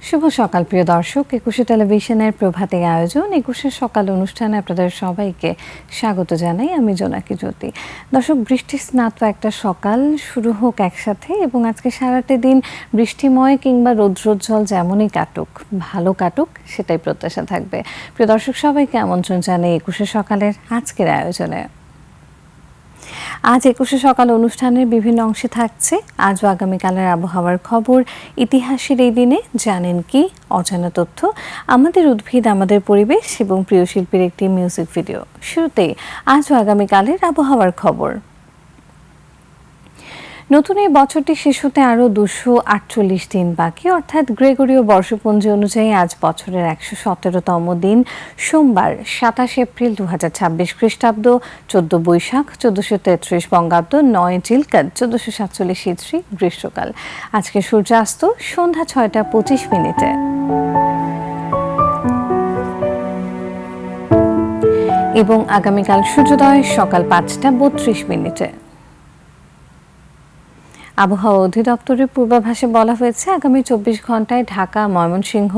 শুভ সকাল প্রিয় দর্শক, একুশে টেলিভিশনের প্রভাতে আয়োজন একুশে সকাল অনুষ্ঠানে আপনাদের সবাইকে স্বাগত জানাই। আমি জোনাকি জ্যোতি। দর্শক, বৃষ্টি স্নাত একটা সকাল শুরু হোক একসাথে, এবং আজকে সারাটা দিন বৃষ্টিময় কিংবা রৌদ্রোজ্জ্বল যেমনই কাটুক, ভালো কাটুক সেটাই প্রত্যাশা থাকবে। প্রিয় দর্শক, সবাইকে আমন্ত্রণ জানাই একুশে সকালের আজকের আয়োজনে। আজ একুশে সকাল অনুষ্ঠানের বিভিন্ন অংশে থাকছে আজ ও আগামীকালের আবহাওয়ার খবর, ইতিহাসের এই দিনে জানেন কি, অজানা তথ্য, আমাদের উদ্ভিদ আমাদের পরিবেশ এবং প্রিয় শিল্পীর একটি মিউজিক ভিডিও। শুরুতেই আজ ও আগামীকালের আবহাওয়ার খবর। নতুন এই বছরটি শেষ হতে আরও 248 দিন বাকি, অর্থাৎ গ্রেগরীয় বর্ষপঞ্জি অনুযায়ী আজ বছরের 117তম দিন, সোমবার 27 এপ্রিল 2026 খ্রিস্টাব্দ, 14 বৈশাখ 1433 বঙ্গাব্দ, 9 জিলকাত 1447 হিজরি গ্রীষ্মকাল। আজকে সূর্যাস্ত সন্ধ্যা 6টা 25 মিনিটে। এবং আগামীকাল সূর্যোদয় সকাল 5টা 32 মিনিটে। আবহাওয়া অধিদপ্তরের পূর্বাভাসে বলা হয়েছে, আগামী 24 ঘন্টায় ঢাকা, ময়মনসিংহ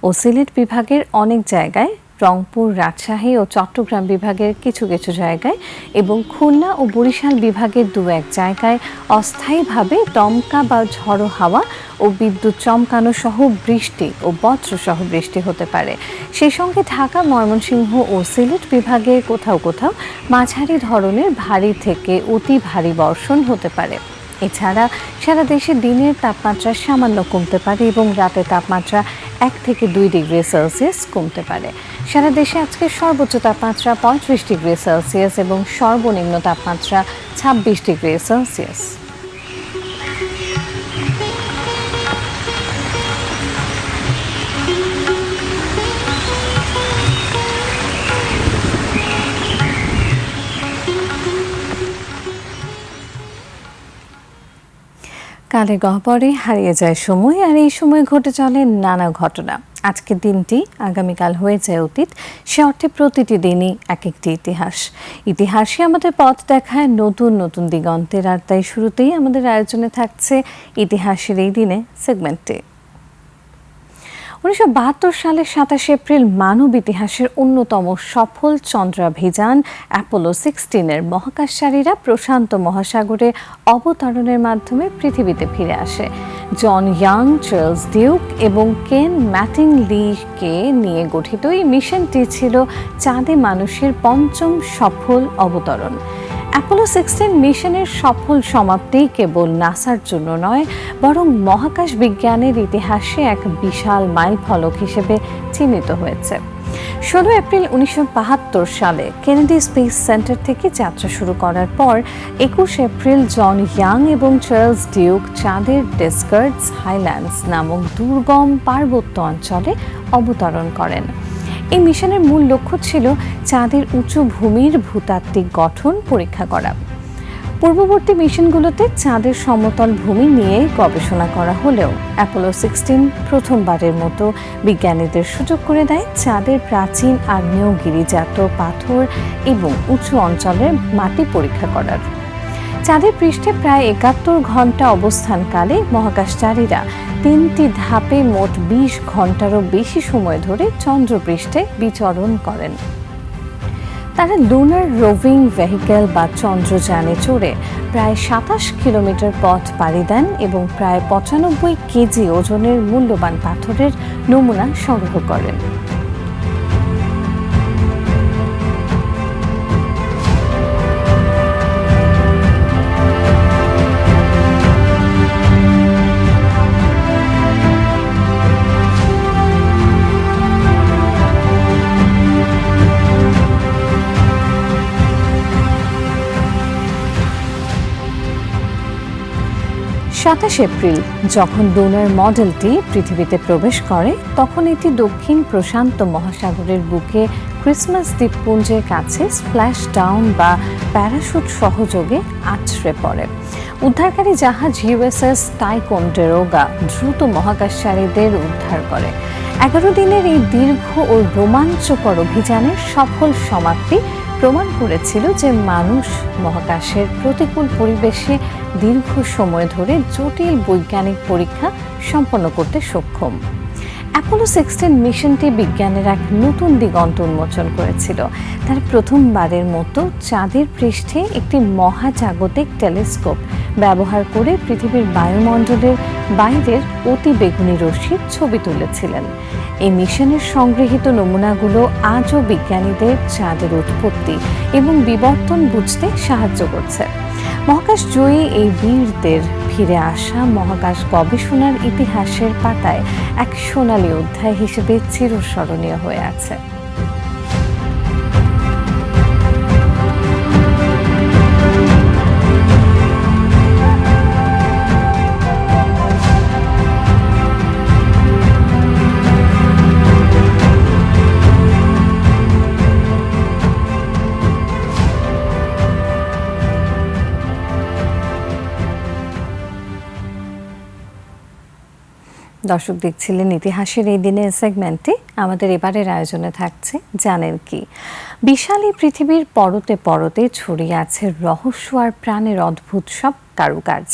ও সিলেট বিভাগের অনেক জায়গায়, রংপুর, রাজশাহী ও চট্টগ্রাম বিভাগের কিছু কিছু জায়গায় এবং খুলনা ও বরিশাল বিভাগের 2-1 জায়গায় অস্থায়ীভাবে দমকা বা ঝড়ো হাওয়া ও বিদ্যুৎ চমকানো সহ বৃষ্টি ও বজ্রসহ বৃষ্টি হতে পারে। সেই সঙ্গে ঢাকা, ময়মনসিংহ ও সিলেট বিভাগের কোথাও কোথাও মাঝারি ধরনের ভারী থেকে অতি ভারী বর্ষণ হতে পারে। এছাড়া সারা দেশে দিনের তাপমাত্রা সামান্য কমতে পারে এবং রাতের তাপমাত্রা 1 থেকে 2 ডিগ্রি সেলসিয়াস কমতে পারে। সারা দেশে আজকে সর্বোচ্চ তাপমাত্রা 35 ডিগ্রি সেলসিয়াস এবং সর্বনিম্ন তাপমাত্রা 26 ডিগ্রি সেলসিয়াস। কালে গহ্বরে হারিয়ে যায় সময়, আর এই সময় ঘটে চলে নানা ঘটনা। আজকের দিনটি আগামীকাল হয়ে যায় অতীত, সে অর্থে প্রতিটি দিনই এক একটি ইতিহাস। ইতিহাসই আমাদের পথ দেখায় নতুন নতুন দিগন্তের, আর তাই শুরুতেই আমাদের আয়োজনে থাকছে ইতিহাসের এই দিনে সেগমেন্টে। 1972 সালের 27 এপ্রিল মানব ইতিহাসের অন্যতম সফল চন্দ্রাভিযান অ্যাপোলো 16-এর মহাকাশচারীরা প্রশান্ত মহাসাগরে অবতরণের মাধ্যমে পৃথিবীতে ফিরে আসে। জন ইয়াং, চার্লস ডিউক এবং কেন ম্যাটিংলিকে নিয়ে গঠিত এই মিশনটি ছিল চাঁদে মানুষের 5ম সফল অবতরণ। অ্যাপোলো 16 মিশনের সফল সমাপ্তি কেবল নাসার জন্য নয়, বরং মহাকাশ বিজ্ঞানের ইতিহাসে এক বিশাল মাইলফলক হিসেবে চিহ্নিত হয়েছে। 16 এপ্রিল 1972 সালে কেনেডি স্পেস সেন্টার থেকে যাত্রা শুরু করার পর 21 এপ্রিল জন ইয়াং এবং চার্লস ডিউক চাঁদের ডেস্কার্টস হাইল্যান্ডস নামক দুর্গম পার্বত্য অঞ্চলে অবতরণ করেন। এই মিশনের মূল লক্ষ্য ছিল চাঁদের উঁচু ভূমির ভূতাত্ত্বিক গঠন পরীক্ষা করা। পূর্ববর্তী মিশনগুলোতে চাঁদের সমতল ভূমি নিয়ে গবেষণা করা হলেও অ্যাপোলো 16 প্রথমবারের মতো বিজ্ঞানীদের সুযোগ করে দেয় চাঁদের প্রাচীন আগ্নেয়গিরিজাত পাথর এবং উঁচু অঞ্চলের মাটি পরীক্ষা করার। চাঁদের পৃষ্ঠে প্রায় 71 ঘন্টা অবস্থানকালে মহাকাশচারীরা 3টি ধাপে মোট 20 ঘন্টারও বেশি সময় ধরে চন্দ্রপৃষ্ঠে বিচরণ করেন। তারা লুনার রোভিং ভেহিকেল বা চন্দ্রযানে চড়ে প্রায় 27 কিলোমিটার পথ পাড়ি দেন এবং প্রায় 95 কেজি ওজনের মূল্যবান পাথরের নমুনা সংগ্রহ করেন। এপ্রিল যখন লুনার মডেলটি পৃথিবীতে প্রবেশ করে, তখন এটি দক্ষিণ প্রশান্ত মহাসাগরের বুকে ক্রিসমাস দ্বীপপুঞ্জের কাছে স্প্ল্যাশ ডাউন বা প্যারাশুট সহযোগে আছড়ে পড়ে। উদ্ধারকারী জাহাজ ইউএসএস টাইকোন্ডেরোগা দ্রুত মহাকাশচারীদের উদ্ধার করে। 11 দিনের এই দীর্ঘ ও রোমাঞ্চকর অভিযানের সফল সমাপ্তি প্রমাণ করেছিল যে মানুষ মহাকাশের প্রতিকূল পরিবেশে দীর্ঘ সময় ধরে জটিল বৈজ্ঞানিক পরীক্ষা সম্পন্ন করতে সক্ষম। অ্যাপোলো 16 মিশনটি বিজ্ঞানের এক নতুন দিগন্ত উন্মোচন করেছিল। তারা প্রথমবারের মতো চাঁদের পৃষ্ঠে একটি মহাজাগতিক টেলিস্কোপ ব্যবহার করে পৃথিবীর বায়ুমণ্ডলের বাইরের অতি বেগুনি রশ্মির ছবি তুলেছিলেন। এই মিশনের সংগৃহীত নমুনাগুলো আজও বিজ্ঞানীদের চাঁদের উৎপত্তি এবং বিবর্তন বুঝতে সাহায্য করছে। মহাকাশজয়ী এই বীরদের ফিরে আসা মহাকাশ গবেষণার ইতিহাসের পাতায় এক সোনালী অধ্যায় হিসেবে চিরস্মরণীয় হয়ে আছে। দর্শক দেখছিলেন ইতিহাসের এই দিনের সেগমেন্টে। আমাদের এবারের আয়োজনে থাকছে জানেন কি। বিশাল এই পৃথিবীর পরতে পরতে ছড়িয়ে আছে রহস্য আর প্রাণের অদ্ভুত সব কারুকাজ।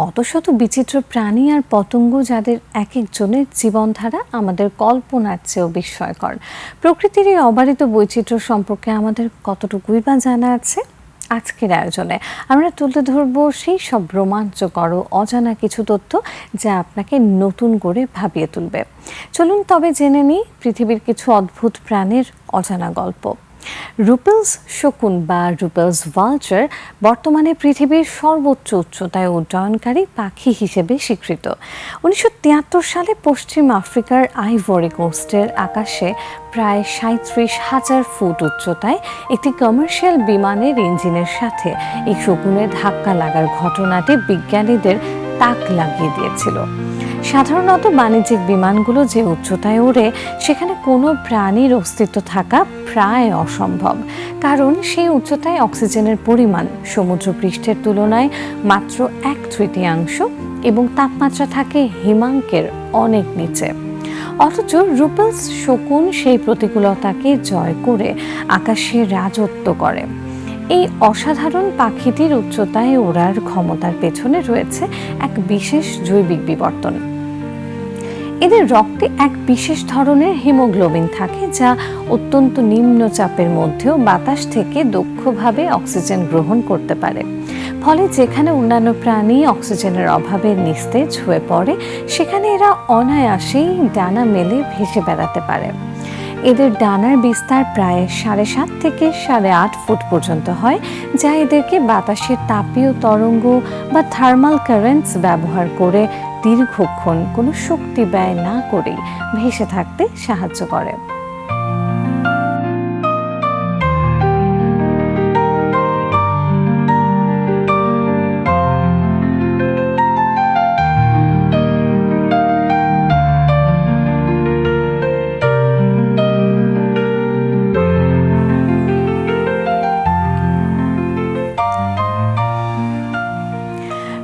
কত শত বিচিত্র প্রাণী আর পতঙ্গ যাদের এক একজনের জীবনধারা আমাদের কল্পনার চেয়েও বিস্ময়কর। প্রকৃতির এই অবারিত বৈচিত্র্য সম্পর্কে আমাদের কতটুকুই বা জানা আছে? আজকের আয়োজনে আমরা তুলে ধরব সেই সব রোমাঞ্চকর ও অজানা কিছু তথ্য যা আপনাকে নতুন করে ভাবিয়ে তুলবে। চলুন তবে জেনে নিই পৃথিবীর কিছু অদ্ভুত প্রাণীর অজানা গল্প। রুপেলস শকুন বা রুপেলস ভালচার বর্তমানে পৃথিবীর সর্বোচ্চ উচ্চতায় উড্ডয়নকারী পাখি হিসেবে স্বীকৃত। 1973 সালে পশ্চিম আফ্রিকার আইভরি কোস্টের আকাশে প্রায় 37,000 ফুট উচ্চতায় একটি কমার্শিয়াল বিমানের ইঞ্জিনের সাথে এই শকুনের ধাক্কা লাগার ঘটনাটি বিজ্ঞানীদের তাক লাগিয়ে দিয়েছিল। সাধারণত বাণিজ্যিক বিমানগুলো যে উচ্চতায় ওড়ে সেখানে কোনো প্রাণীর অস্তিত্ব থাকা প্রায় অসম্ভব, কারণ সেই উচ্চতায় অক্সিজেনের পরিমাণ সমুদ্রপৃষ্ঠের তুলনায় মাত্র 1/3 এবং তাপমাত্রা থাকে হিমাঙ্কের অনেক নিচে। অথচ রুপেলস শকুন সেই প্রতিকূলতাকে জয় করে আকাশে রাজত্ব করে। এই অসাধারণ পাখিটির উচ্চতায় ওড়ার ক্ষমতার পেছনে রয়েছে এক বিশেষ জৈবিক বিবর্তন। এদের রক্তে এক বিশেষ ধরনের হিমোগ্লোবিন থাকে যা অত্যন্ত নিম্ন চাপের মধ্যেও বাতাস থেকে দক্ষভাবে অক্সিজেন গ্রহণ করতে পারে। ফলে যেখানে অন্যান্য প্রাণী অক্সিজেনের অভাবে নিস্তেজ হয়ে পড়ে সেখানে এরা অনায়াসেই ডানা মেলে ভেসে বেড়াতে পারে। এদের ডানার বিস্তার প্রায় 7.5 থেকে 8.5 ফুট পর্যন্ত হয়, যা এদেরকে বাতাসের তাপীয় তরঙ্গ বা থার্মাল কারেন্টস ব্যবহার করে দীর্ঘক্ষণ কোনো শক্তি ব্যয় না করেই ভেসে থাকতে সাহায্য করে।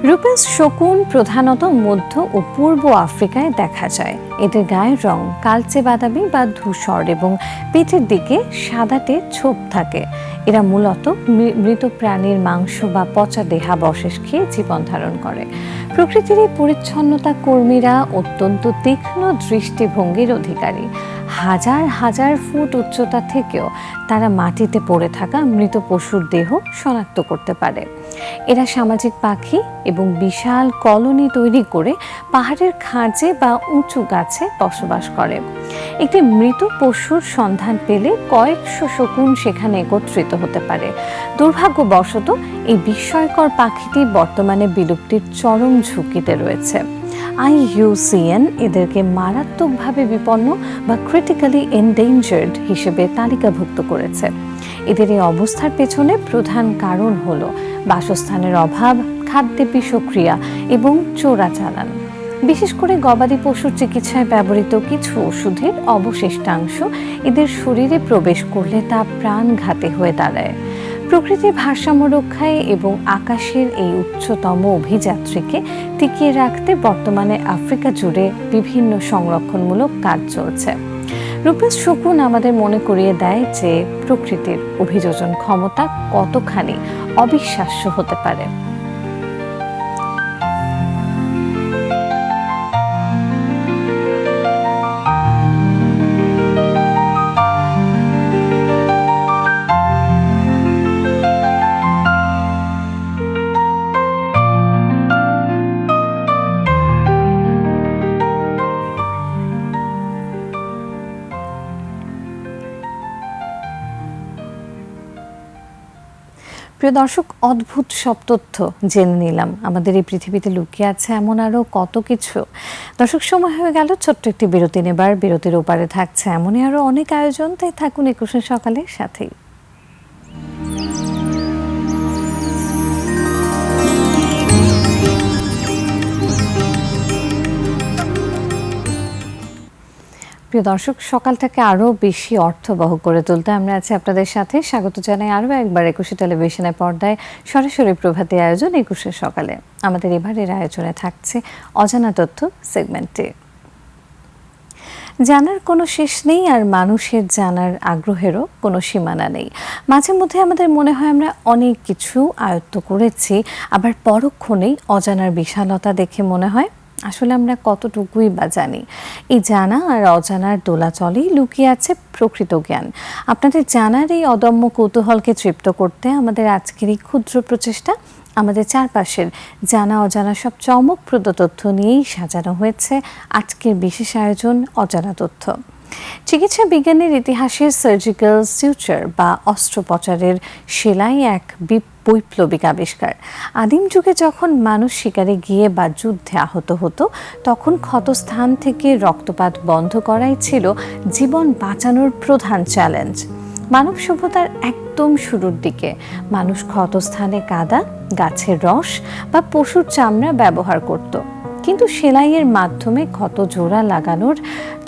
রুপেলস শকুন প্রধানত মধ্য ও পূর্ব আফ্রিকায় দেখা যায়। এদের গায়ের রং কালচে বাদামি বা ধূসর এবং পেটের দিকে সাদাটে ছোপ থাকে। এরা মূলত মৃত প্রাণীর মাংস বা পচা দেহাবশেষ খেয়ে জীবন ধারণ করে। প্রকৃতির এই পরিচ্ছন্নতা কর্মীরা অত্যন্ত তীক্ষ্ণ দৃষ্টিভঙ্গির অধিকারী। হাজার হাজার ফুট উচ্চতা থেকেও তারা মাটিতে পড়ে থাকা মৃত পশুর দেহ শনাক্ত করতে পারে। এরা সামাজিক পাখি এবং বিশাল কলোনি তৈরি করে পাহাড়ের খাঁজে বা উঁচু গাছে বসবাস করে। একটি মৃত পশুর সন্ধান পেলে কয়েকশো শকুন সেখানে একত্রিত হতে পারে। দুর্ভাগ্যবশত এই বিস্ময়কর পাখিটি বর্তমানে বিলুপ্তির চরম ঝুঁকিতে রয়েছে। IUCN এদেরকে মারাত্মকভাবে বিপন্ন বা ক্রিটিক্যালি এন্ডেঞ্জার্ড হিসেবে তালিকাভুক্ত করেছে। এদের এই অবস্থার পেছনে প্রধান কারণ হলো বাসস্থানের অভাব, খাদ্যে বিষক্রিয়া এবং চোরাচালান। বিশেষ করে গবাদি পশুর চিকিৎসায় ব্যবহৃত কিছু ওষুধের অবশিষ্টাংশ এদের শরীরে প্রবেশ করলে তা প্রাণঘাতী হয়ে দাঁড়ায়। প্রকৃতির ভারসাম্য রক্ষায় এবং আকাশের এই উচ্চতম অভিযাত্রীকে টিকিয়ে রাখতে বর্তমানে আফ্রিকা জুড়ে বিভিন্ন সংরক্ষণমূলক কাজ চলছে। রুপেলস শকুন আমাদের মনে করিয়ে দেয় যে প্রকৃতির অভিযোজন ক্ষমতা কতখানি অবিশ্বাস্য হতে পারে। প্রিয় দর্শক, অদ্ভুত সব তথ্য জেনে নিলাম। আমাদের এই পৃথিবীতে লুকিয়ে আছে এমন আরও কত কিছু। দর্শক, সময় হয়ে গেল ছোট্ট একটি বিরতি নেবার। বিরতির ওপারে থাকছে এমনই আরও অনেক আয়োজন, তাই থাকুন ২১ সকালের সাথেই। প্রিয় দর্শক, সকালটাকে আরও বেশি অর্থবহ করে তুলতে আমরা আছি আপনাদের সাথে। স্বাগত জানাই আরও একবার ২১ টেলিভিশনের পর্দায় সরাসরি প্রভাতী আয়োজন ২১ সকালে। আমাদের এবারের আয়োজনে থাকছে অজানা তথ্য সেগমেন্টে। জানার কোনো শেষ নেই, আর মানুষের জানার আগ্রহেরও কোনো সীমানা নেই। মাঝে মধ্যে আমাদের মনে হয় আমরা অনেক কিছু আয়ত্ত করেছি, আবার পরক্ষণেই অজানার বিশালতা দেখে মনে হয় আসলে আমরা কতটুকুই বা জানি। এই জানা আর অজানার দোলাচলেই লুকিয়ে আছে প্রকৃত জ্ঞান। আপনাদের জানার এই অদম্য কৌতূহলকে তৃপ্ত করতে আমাদের আজকের এই ক্ষুদ্র প্রচেষ্টা। আমাদের চারপাশের জানা অজানা সব চমকপ্রদ তথ্য নিয়েই সাজানো হয়েছে আজকের বিশেষ আয়োজন অজানা তথ্য। চিকিৎসা বিজ্ঞানের ইতিহাসে সার্জিক্যাল সিউচার বা অস্ত্রোপচারের সেলাই এক বৈপ্লবিক আবিষ্কার। আদিম যুগে যখন মানুষ শিকারে গিয়ে বা যুদ্ধে আহত হতো, তখন ক্ষতস্থান থেকে রক্তপাত বন্ধ করাই ছিল জীবন বাঁচানোর প্রধান চ্যালেঞ্জ। মানব সভ্যতার একদম শুরুর দিকে মানুষ ক্ষতস্থানে কাদা, গাছের রস বা পশুর চামড়া ব্যবহার করত। কিন্তু সেলাইয়ের মাধ্যমে ক্ষত জোড়া লাগানোর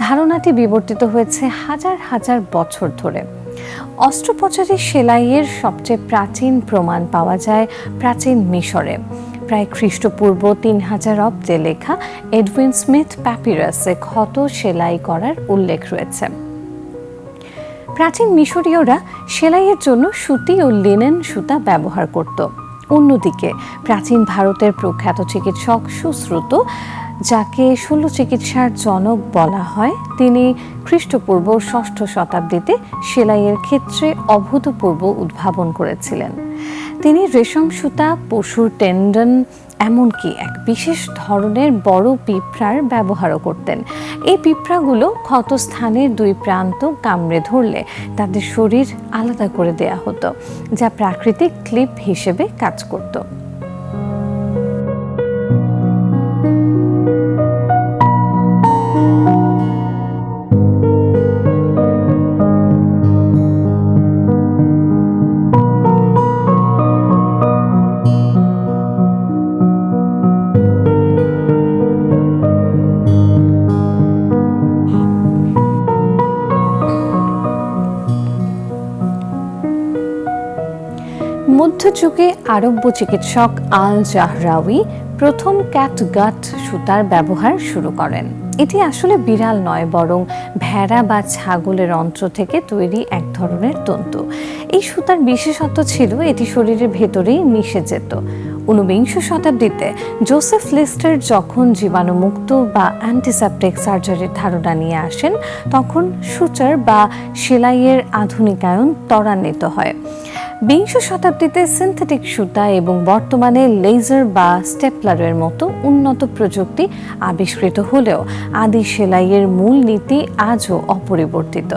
ধারণাটি বিবর্তিত হয়েছে হাজার হাজার বছর ধরে। অস্ত্রোপচারের সেলাইয়ের সবচেয়ে প্রাচীন প্রমাণ পাওয়া যায় প্রাচীন মিশরে। প্রায় খ্রিস্টপূর্ব ৩০০০ অব্দে লেখা এডউইন স্মিথ প্যাপিরাসে ক্ষত সেলাই করার উল্লেখ রয়েছে। প্রাচীন মিশরীয়রা সেলাইয়ের জন্য সুতি ও লিনেন সুতা ব্যবহার করত। অন্যদিকে প্রাচীন ভারতের প্রখ্যাত চিকিৎসক সুশ্রুত, যাকে শল্য চিকিৎসার জনক বলা হয়, তিনি খ্রিস্টপূর্ব ৬ষ্ঠ শতাব্দীতে সেলাইয়ের ক্ষেত্রে অভূতপূর্ব উদ্ভাবন করেছিলেন। তিনি রেশম সুতা, পশুর টেন্ডন, এমনকি এক বিশেষ ধরনের বড় পিঁপড়ার ব্যবহারও করতেন। এই পিঁপড়াগুলো ক্ষতস্থানের দুই প্রান্ত কামড়ে ধরলে তাদের শরীর আলাদা করে দেয়া হতো, যা প্রাকৃতিক ক্লিপ হিসেবে কাজ করত। মধ্যযুগে আরব্য চিকিৎসক আল জাহরাউই প্রথম ক্যাটগাট সুতার ব্যবহার শুরু করেন। এটি আসলে বিড়াল নয়, বরং ভেড়া বা ছাগলের অন্ত্র থেকে তৈরি এক ধরনের তন্তু। এই সুতার বিশেষত্ব ছিল এটি শরীরের ভেতরেই মিশে যেত। ১৯ শতাব্দীতে জোসেফ লিস্টার যখন জীবাণুমুক্ত বা অ্যান্টিসেপটিক সার্জারির ধারণা নিয়ে আসেন, তখন সুচার বা সেলাইয়ের আধুনিকায়ন ত্বরান্বিত হয়। ২০ শতাব্দীতে সিনথেটিক সুতা এবং বর্তমানে লেজার বা স্টেপলারের মতো উন্নত প্রযুক্তি আবিষ্কৃত হলেও আদি সেলাইয়ের মূল নীতি আজও অপরিবর্তিত।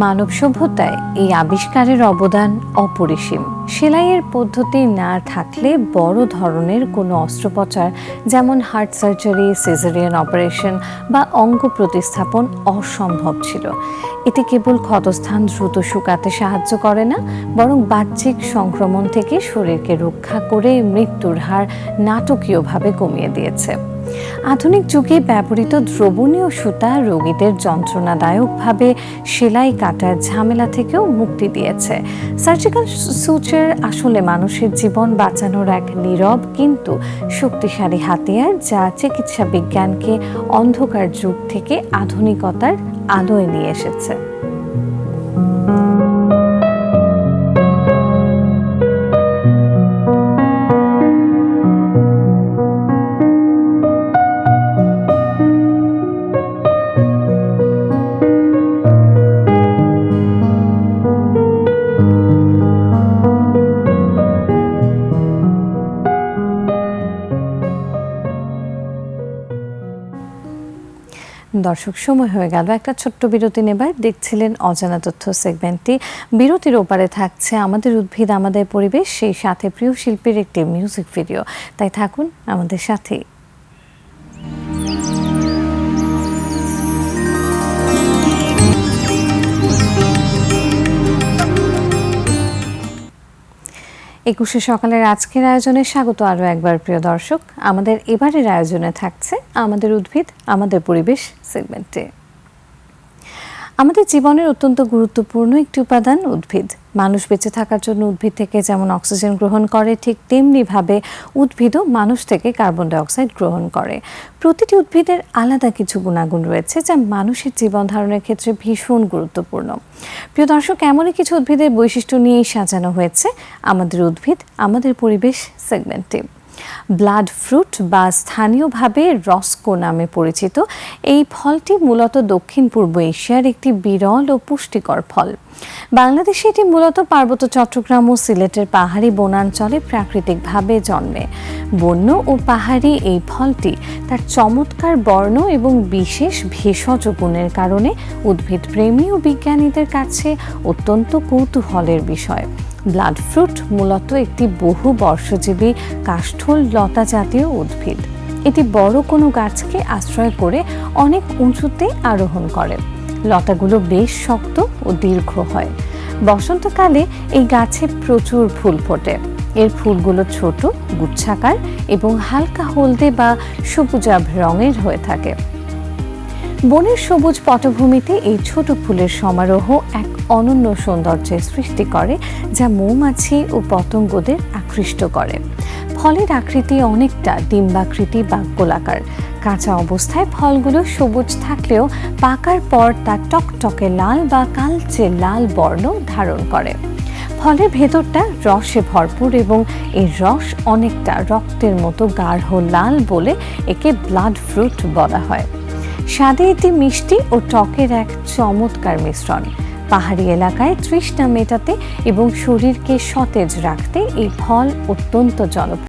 মানব সভ্যতায় এই আবিষ্কারের অবদান অপরিসীম। সেলাইয়ের পদ্ধতি না থাকলে বড় ধরনের কোনো অস্ত্রোপচার, যেমন হার্ট সার্জারি, সিজারিয়ান অপারেশন বা অঙ্গ প্রতিস্থাপন অসম্ভব ছিল। এটি কেবল ক্ষতস্থান দ্রুত শুকাতে সাহায্য করে না, বরং বাহ্যিক সংক্রমণ থেকে শরীরকে রক্ষা করে মৃত্যুর হার নাটকীয়ভাবে কমিয়ে দিয়েছে। আধুনিক যুগে ব্যবহৃত দ্রবণীয় সুতা রোগীদের যন্ত্রণাদায়কভাবে সেলাই কাটার ঝামেলা থেকেও মুক্তি দিয়েছে। সার্জিক্যাল সুচার আসলে মানুষের জীবন বাঁচানোর এক নীরব কিন্তু শক্তিশালী হাতিয়ার, যা চিকিৎসা বিজ্ঞানকে অন্ধকার যুগ থেকে আধুনিকতার আলোয় নিয়ে এসেছে। দর্শক, সময় হয়ে গেল একটা ছোট্ট বিরতি নেবার। দেখছিলেন অজানা তথ্য সেগমেন্টটি। বিরতির ওপারে থাকছে আমাদের উদ্ভিদ আমাদের পরিবেশ, সেই সাথে প্রিয় শিল্পীর একটি মিউজিক ভিডিও। তাই থাকুন আমাদের সাথেই। একুশে সকালের আজকের আয়োজনে স্বাগত আরও একবার প্রিয় দর্শক। আমাদের এবারের আয়োজনে থাকছে আমাদের উদ্ভিদ আমাদের পরিবেশ সেগমেন্টে। আমাদের জীবনের অত্যন্ত গুরুত্বপূর্ণ একটি উপাদান উদ্ভিদ। মানুষ বেঁচে থাকার জন্য উদ্ভিদ থেকে যেমন অক্সিজেন গ্রহণ করে, ঠিক তেমনিভাবে উদ্ভিদও মানুষ থেকে কার্বন ডাইঅক্সাইড গ্রহণ করে। প্রতিটি উদ্ভিদের আলাদা কিছু গুণাগুণ রয়েছে যা মানুষের জীবন ধারণের ক্ষেত্রে ভীষণ গুরুত্বপূর্ণ। প্রিয় দর্শক, এমনই কিছু উদ্ভিদের বৈশিষ্ট্য নিয়েই সাজানো হয়েছে আমাদের উদ্ভিদ আমাদের পরিবেশ সেগমেন্টে। ব্লাড ফ্রুট বা স্থানীয়ভাবে রসকো নামে পরিচিত এই ফলটি মূলত দক্ষিণ পূর্ব এশিয়ার একটি বিরল ও পুষ্টিকর ফল। বাংলাদেশে এটি মূলত পার্বত্য চট্টগ্রাম ও সিলেটের পাহাড়ি বনাঞ্চলে প্রাকৃতিকভাবে জন্মে। বন্য ও পাহাড়ি এই ফলটি তার চমৎকার বর্ণ এবং বিশেষ ভেষজ গুণের কারণে উদ্ভিদ প্রেমী ও বিজ্ঞানীদের কাছে অত্যন্ত কৌতূহলের বিষয়। ব্লাড ফ্রুট মূলত একটি বহু বর্ষজীবী কাষ্ঠল লতা জাতীয় উদ্ভিদ। এটি বড় কোনো গাছকে আশ্রয় করে অনেক উঁচুতে আরোহণ করে। লতাগুলো বেশ শক্ত ও দীর্ঘ হয়। বসন্তকালে এই গাছে প্রচুর ফুল ফোটে। এর ফুলগুলো ছোট, গুচ্ছাকার এবং হালকা হলদে বা সবুজাভ রঙের হয়ে থাকে। বনের সবুজ পটভূমিতে এই ছোট ফুলের সমারোহ এক অনন্য সৌন্দর্যের সৃষ্টি করে, যা মৌমাছি ও পতঙ্গদের আকৃষ্ট করে। ফলের আকৃতি অনেকটা ডিম্বাকৃতি বা গোলাকার। কাঁচা অবস্থায় ফলগুলো সবুজ থাকলেও পাকার পর তা টকটকে লাল বা কালচে লাল বর্ণ ধারণ করে। ফলের ভেতরটা রসে ভরপুর এবং এর রস অনেকটা রক্তের মতো গাঢ় লাল বলে একে ব্লাড ফ্রুট বলা হয়। স্বাদে এটি মিষ্টি ও টকের এক চমৎকার মিশ্রণ। পাহাড়ি এলাকায় তৃষ্ণা মেটাতে এবং শরীরকে সতেজ রাখতে এই ফল অত্যন্ত জনপ্রিয়।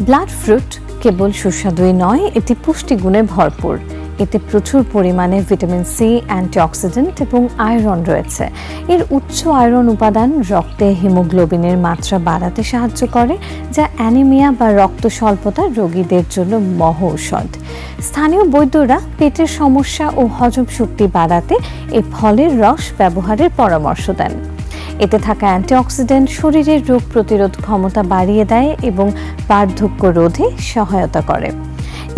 ব্লাড ফ্রুট কেবল সুস্বাদুই নয়, এটি পুষ্টিগুণে ভরপুর। এতে প্রচুর পরিমাণে ভিটামিন সি, অ্যান্টিঅক্সিডেন্ট এবং আয়রন রয়েছে। এর উচ্চ আয়রন উপাদান রক্তে হিমোগ্লোবিনের মাত্রা বাড়াতে সাহায্য করে, যা অ্যানিমিয়া বা রক্ত স্বল্পতার রোগীদের জন্য মহৌষধ। স্থানীয় বৈদ্যরা পেটের সমস্যা ও হজম শক্তি বাড়াতে এই ফলের রস ব্যবহারের পরামর্শ দেন। এতে থাকা অ্যান্টিঅক্সিডেন্ট শরীরের রোগ প্রতিরোধ ক্ষমতা বাড়িয়ে দেয় এবং বার্ধক্য রোধে সহায়তা করে।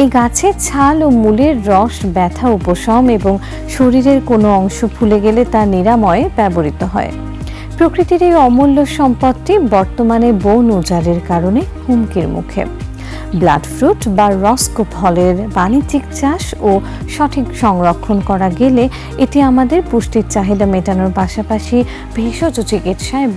এই গাছের ছাল ও মূলের রস ব্যথা উপশম এবং শরীরের কোনো অংশ ফুলে গেলে তা নিরাময়ে ব্যবহৃত হয়। প্রকৃতির এই অমূল্য সম্পদটি বর্তমানে বন উজাড়ের কারণে হুমকির মুখে। ব্লাড ফ্রুট বা রসকো ফলের বাণিজ্যিক চাষ ও সঠিক সংরক্ষণ করা গেলে এটি আমাদের পুষ্টির চাহিদা মেটানোর পাশাপাশি ভেষজ চিকিৎসায়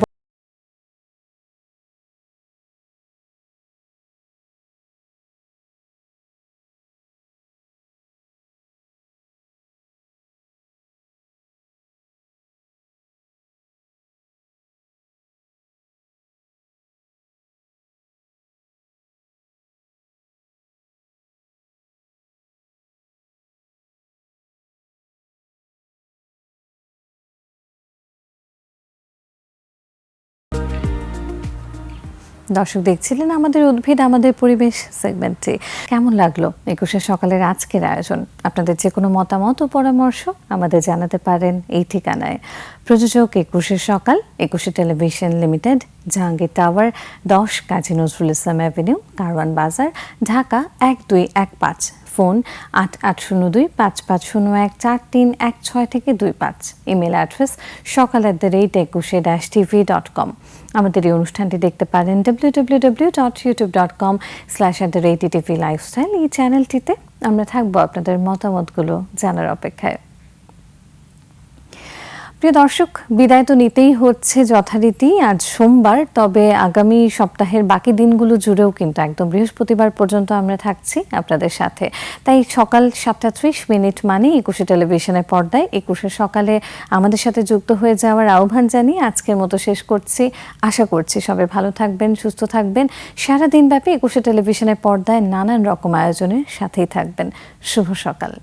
দর্শক, দেখছিলেন আমাদের উদ্ভিদ আমাদের পরিবেশ সেগমেন্টে। কেমন লাগলো 21শে সকালের আজকের আয়োজন? আপনাদের যে কোনো মতামত ও পরামর্শ আমাদের জানাতে পারেন এই ঠিকানায়। প্রযোজক 21শে সকাল, 21শে television limited, Jahangir tower, 10 Kazi Nazrul Islam avenue, Karwan Bazar, Dhaka 1215। Phone 8802-5501-4316 থেকে 25। ইমেল অ্যাড্রেস সকাল@21e-tv.com। আমাদের এই অনুষ্ঠানটি দেখতে পারেন www.youtube.com/@etv lifestyle। এই চ্যানেলটিতে আমরা থাকবো আপনাদের মতামতগুলো জানার অপেক্ষায়। প্রিয় দর্শক, বিদায় তো নিতেই হচ্ছে যথারীতি। আজ সোমবার, তবে আগামী সপ্তাহের বাকি দিনগুলো জুড়েও কিন্তু একদম বৃহস্পতিবার পর্যন্ত আমরা থাকছি আপনাদের সাথে। তাই সকাল 7:30 মানে 21শে টেলিভিশনের পর্দায় 21শে সকালে আমাদের সাথে যুক্ত হয়ে যাওয়ার আহ্বান জানিয়ে আজকের মতো শেষ করছি। আশা করছি সবাই ভালো থাকবেন, সুস্থ থাকবেন। সারাদিন ব্যাপী 21শে টেলিভিশনের পর্দায় নানান রকম আয়োজনের সাথেই থাকবেন। শুভ সকাল।